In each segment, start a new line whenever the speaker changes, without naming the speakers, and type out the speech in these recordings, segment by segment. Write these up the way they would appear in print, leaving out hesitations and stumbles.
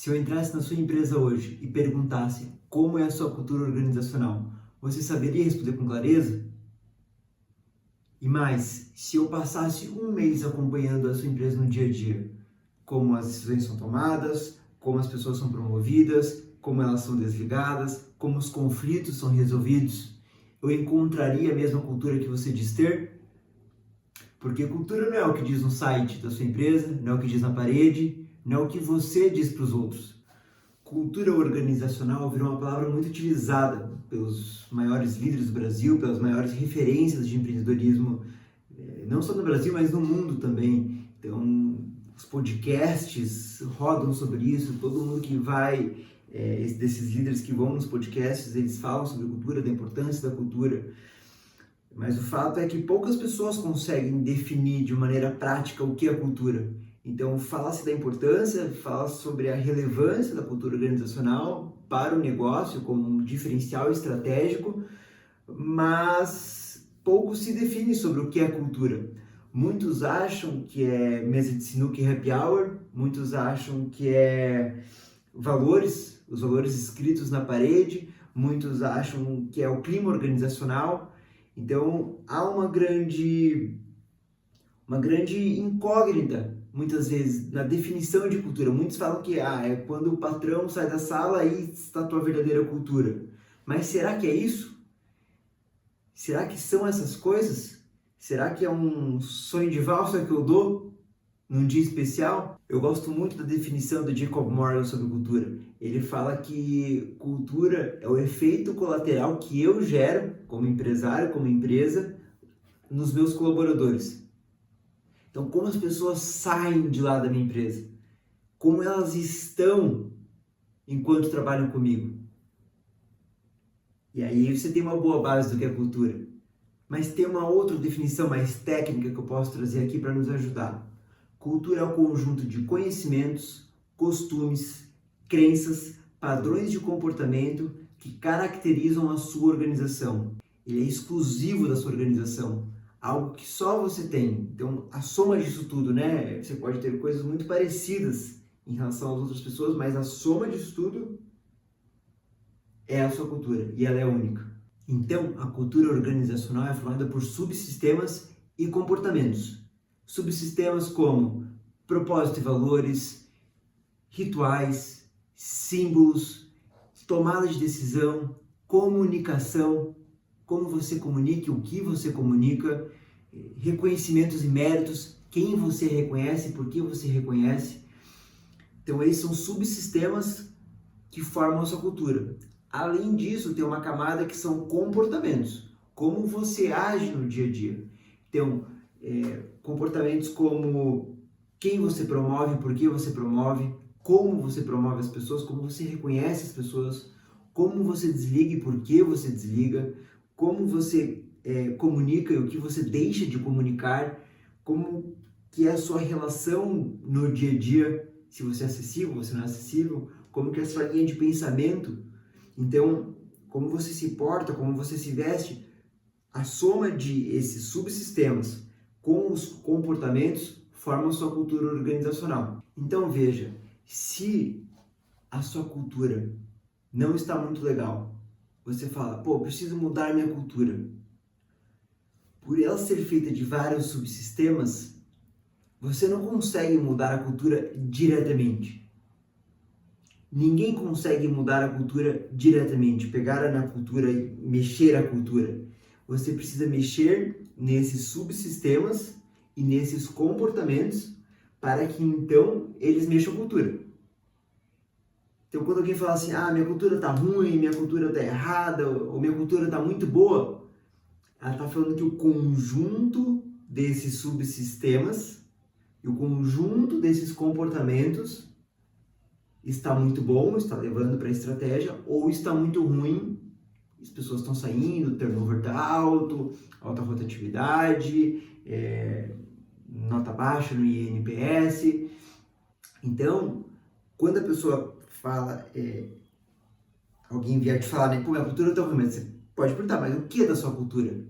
Se eu entrasse na sua empresa hoje e perguntasse como é a sua cultura organizacional, você saberia responder com clareza? E mais, se eu passasse um mês acompanhando a sua empresa no dia a dia, como as decisões são tomadas, como as pessoas são promovidas, como elas são desligadas, como os conflitos são resolvidos, eu encontraria a mesma cultura que você diz ter? Porque cultura não é o que diz no site da sua empresa, não é o que diz na parede, não é o que você diz para os outros. Cultura organizacional virou uma palavra muito utilizada pelos maiores líderes do Brasil, pelas maiores referências de empreendedorismo, não só no Brasil, mas no mundo também. Então, os podcasts rodam sobre isso, todo mundo que vai, desses líderes que vão nos podcasts, eles falam sobre cultura, da importância da cultura. Mas o fato é que poucas pessoas conseguem definir de maneira prática o que é cultura. Então, fala-se da importância, fala sobre a relevância da cultura organizacional para o negócio como um diferencial estratégico, mas pouco se define sobre o que é cultura. Muitos acham que é mesa de sinuca e happy hour, muitos acham que é valores, os valores escritos na parede, muitos acham que é o clima organizacional. Então, há uma grande incógnita, muitas vezes, na definição de cultura. Muitos falam que é quando o patrão sai da sala e está a tua verdadeira cultura. Mas será que é isso? Será que são essas coisas? Será que é um sonho de valsa que eu dou num dia especial? Eu gosto muito da definição do Jacob Morgan sobre cultura. Ele fala que cultura é o efeito colateral que eu gero como empresário, como empresa, nos meus colaboradores. Então, como as pessoas saem de lá da minha empresa? Como elas estão enquanto trabalham comigo? E aí você tem uma boa base do que é cultura. Mas tem uma outra definição mais técnica que eu posso trazer aqui para nos ajudar. Cultura é o conjunto de conhecimentos, costumes, crenças, padrões de comportamento que caracterizam a sua organização. Ele é exclusivo da sua organização, algo que só você tem. Então, a soma disso tudo, né? Você pode ter coisas muito parecidas em relação às outras pessoas, mas a soma disso tudo é a sua cultura e ela é única. Então, a cultura organizacional é formada por subsistemas e comportamentos. Subsistemas como propósito e valores, rituais, símbolos, tomada de decisão, comunicação, como você comunica, o que você comunica, reconhecimentos e méritos, quem você reconhece, por que você reconhece. Então, esses são subsistemas que formam a sua cultura. Além disso, tem uma camada que são comportamentos, como você age no dia a dia. Então, comportamentos como quem você promove, por que você promove, como você promove as pessoas, como você reconhece as pessoas, como você desliga e por que você desliga, como você comunica e o que você deixa de comunicar, como que é a sua relação no dia a dia, se você é acessível, você não é acessível, como que é a sua linha de pensamento. Então, como você se porta, como você se veste, a soma de esses subsistemas com os comportamentos forma a sua cultura organizacional. Então, veja, se a sua cultura não está muito legal, você fala, preciso mudar minha cultura. Por ela ser feita de vários subsistemas, você não consegue mudar a cultura diretamente. Ninguém consegue mudar a cultura diretamente, pegar na cultura e mexer a cultura. Você precisa mexer nesses subsistemas e nesses comportamentos para que então eles mexam a cultura. Então, quando alguém fala assim, minha cultura tá ruim, minha cultura tá errada, ou minha cultura tá muito boa, ela tá falando que o conjunto desses subsistemas e o conjunto desses comportamentos está muito bom, está levando para a estratégia, ou está muito ruim, as pessoas estão saindo, o turnover está alto, alta rotatividade, nota baixa no INPS. Então, quando a pessoa fala, alguém vier te falar, minha cultura está ruim, mas você pode perguntar, mas o que é da sua cultura?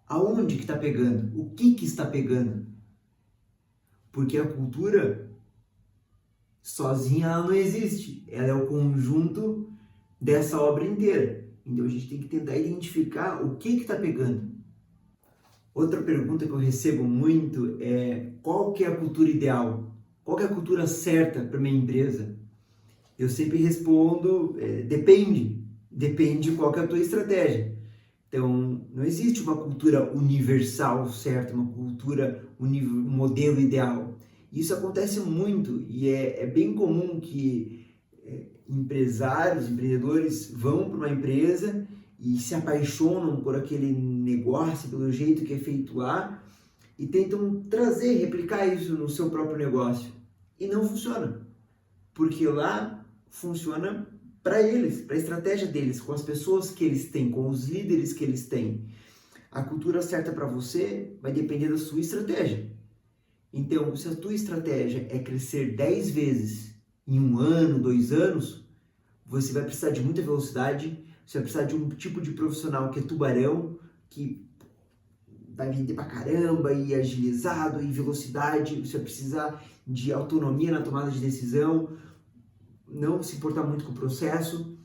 Aonde que está pegando? O que está pegando? Porque a cultura Sozinha ela não existe, ela é o conjunto dessa obra inteira. Então a gente tem que tentar identificar o que está pegando. Outra pergunta que eu recebo muito é: qual que é a cultura ideal? Qual que é a cultura certa para minha empresa? Eu sempre respondo: depende. Depende qual que é a tua estratégia. Então, não existe uma cultura universal certa, uma cultura, um modelo ideal. Isso acontece muito e é bem comum que empresários, empreendedores vão para uma empresa e se apaixonam por aquele negócio, pelo jeito que é feito lá e tentam trazer, replicar isso no seu próprio negócio. E não funciona, porque lá funciona para eles, para a estratégia deles, com as pessoas que eles têm, com os líderes que eles têm. A cultura certa para você vai depender da sua estratégia. Então, se a tua estratégia é crescer 10 vezes em 1 ano, 2 anos, você vai precisar de muita velocidade, você vai precisar de um tipo de profissional que é tubarão, que vai vender pra caramba, e agilizado, e velocidade, você vai precisar de autonomia na tomada de decisão, não se importar muito com o processo,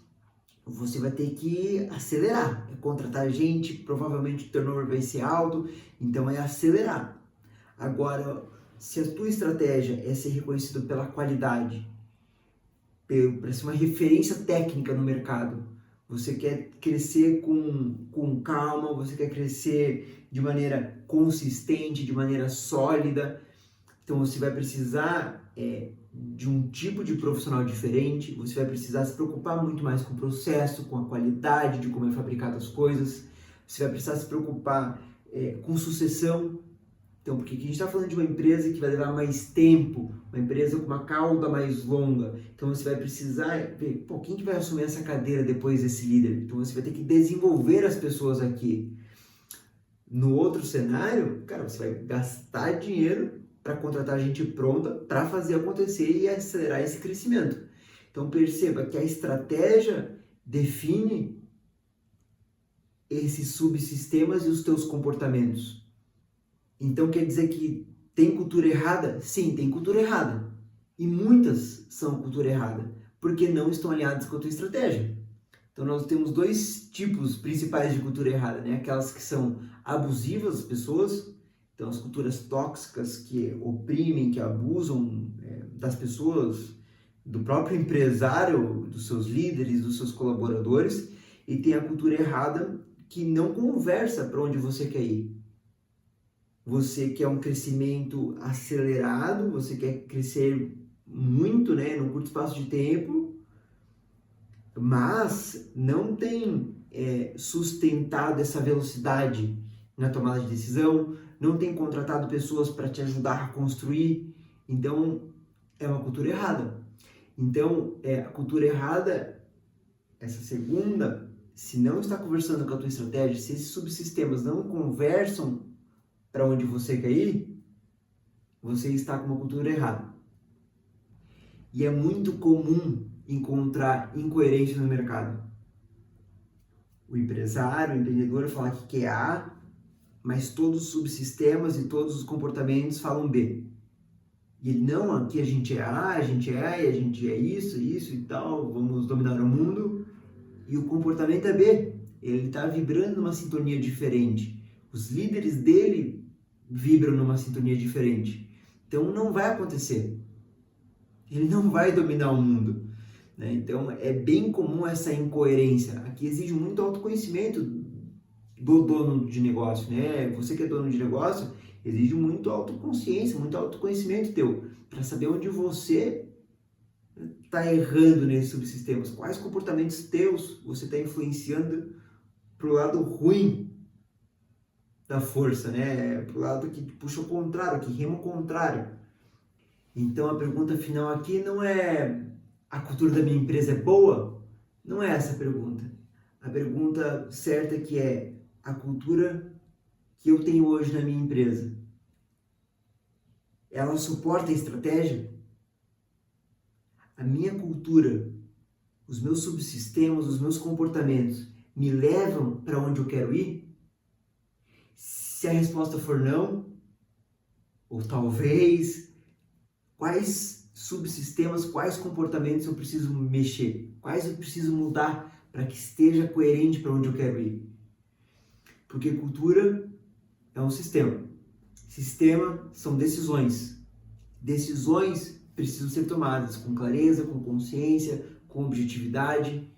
você vai ter que acelerar, é contratar gente, provavelmente o turnover vai ser alto, então é acelerar. Agora, se a tua estratégia é ser reconhecido pela qualidade, para ser uma referência técnica no mercado, você quer crescer com calma, você quer crescer de maneira consistente, de maneira sólida, então você vai precisar de um tipo de profissional diferente, você vai precisar se preocupar muito mais com o processo, com a qualidade de como é fabricado as coisas, você vai precisar se preocupar com sucessão. Então, porque aqui a gente está falando de uma empresa que vai levar mais tempo, uma empresa com uma cauda mais longa. Então, você vai precisar ver, quem que vai assumir essa cadeira depois desse líder? Então, você vai ter que desenvolver as pessoas aqui. No outro cenário, cara, você vai gastar dinheiro para contratar gente pronta para fazer acontecer e acelerar esse crescimento. Então, perceba que a estratégia define esses subsistemas e os teus comportamentos. Então quer dizer que tem cultura errada? Sim, tem cultura errada. E muitas são cultura errada, porque não estão alinhadas com a tua estratégia. Então nós temos 2 tipos principais de cultura errada, né? Aquelas que são abusivas, as pessoas, então as culturas tóxicas que oprimem, que abusam das pessoas, do próprio empresário, dos seus líderes, dos seus colaboradores, e tem a cultura errada que não conversa para onde você quer ir. Você quer um crescimento acelerado, você quer crescer muito, né, num curto espaço de tempo, mas não tem sustentado essa velocidade na tomada de decisão, não tem contratado pessoas para te ajudar a construir, então é uma cultura errada. Então, a cultura errada, essa segunda, se não está conversando com a tua estratégia, se esses subsistemas não conversam para onde você quer ir, você está com uma cultura errada. E é muito comum encontrar incoerência no mercado. O empresário, o empreendedor fala que quer A, mas todos os subsistemas e todos os comportamentos falam B. E ele, não, aqui a gente é A, a gente é A, e a gente é isso e tal, vamos dominar o mundo. E o comportamento é B. Ele está vibrando numa sintonia diferente. Os líderes dele vibram numa sintonia diferente. Então não vai acontecer. Ele não vai dominar o mundo. Né? Então é bem comum essa incoerência. Aqui exige muito autoconhecimento do dono de negócio. Né? Você que é dono de negócio, exige muito autoconsciência, muito autoconhecimento teu, para saber onde você está errando nesses subsistemas. Quais comportamentos teus você está influenciando para o lado ruim da força, né? Pro lado que puxa o contrário, que rema o contrário. Então a pergunta final aqui não é: a cultura da minha empresa é boa? Não é essa a pergunta. A pergunta certa que é: a cultura que eu tenho hoje na minha empresa, ela suporta a estratégia? A minha cultura, os meus subsistemas, os meus comportamentos me levam para onde eu quero ir? Se a resposta for não, ou talvez, quais subsistemas, quais comportamentos eu preciso mexer, quais eu preciso mudar para que esteja coerente para onde eu quero ir. Porque cultura é um sistema. Sistema são decisões. Decisões precisam ser tomadas com clareza, com consciência, com objetividade.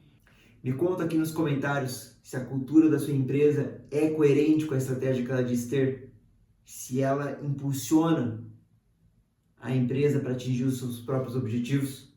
Me conta aqui nos comentários se a cultura da sua empresa é coerente com a estratégia que ela diz ter, se ela impulsiona a empresa para atingir os seus próprios objetivos.